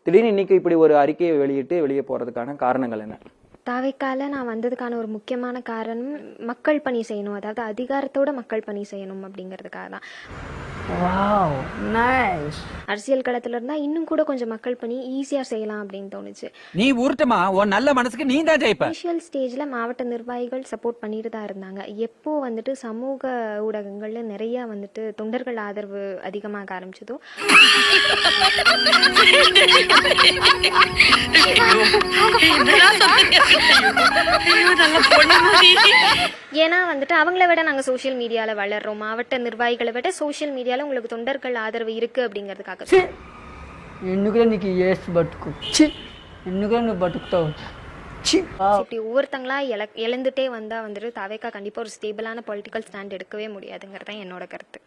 திடீர்னு இன்னைக்கு இப்படி ஒரு அறிக்கையை வெளியிட்டு வெளியே போறதுக்கான காரணங்கள் என்ன? தாவைக்கால நான் வந்ததுக்கான ஒரு முக்கியமான காரணம் மக்கள் பணி செய்யணும், அதாவது அதிகாரத்தோட மக்கள் பணி செய்யணும் அப்படிங்கிறதுக்காக தான். Wow nice. அரசியல் களத்துல இருந்தா இன்னும் கூட கொஞ்சம் மக்கள் பணி ஈஸியா செய்யலாம் அப்படின்னு தோணுச்சு. நீ ஊர்ட்டமா உன் நல்ல மனசுக்கு நீ தான் ஜெயிப்ப. இனிஷியல் ஸ்டேஜ்ல மாவட்ட நிர்வாகிகள் சப்போர்ட் பண்ணிட்டு தான் இருந்தாங்க. எப்போ வந்துட்டு சமூக ஊடகங்கள்ல நிறைய வந்துட்டு தொண்டர்கள் ஆதரவு அதிகமாக ஆரம்பிச்சதோ ஏன்னா வந்துட்டு அவங்கள விட நாங்க சோஷியல் மீடியால வளர்றோம், மாவட்ட நிர்வாகிகளை விட சோஷியல் மீடியால உங்களுக்கு தொண்டர்கள் ஆதரவு இருக்கு அப்படிங்கிறதுக்காக. ఎందుకురా నీకు ఏసు బతుకు చి ఎందుకురా నువ్వు బతుకుతావు చి. இப்படி ஒவ்வொருத்தங்களா இழந்துட்டே வந்தா வந்துட்டு தாவேக்கா கண்டிப்பா ஒரு ஸ்டேபிளான பொலிட்டிக்கல் ஸ்டாண்ட் எடுக்கவே முடியாதுங்கிறது தான் என்னோட கருத்து.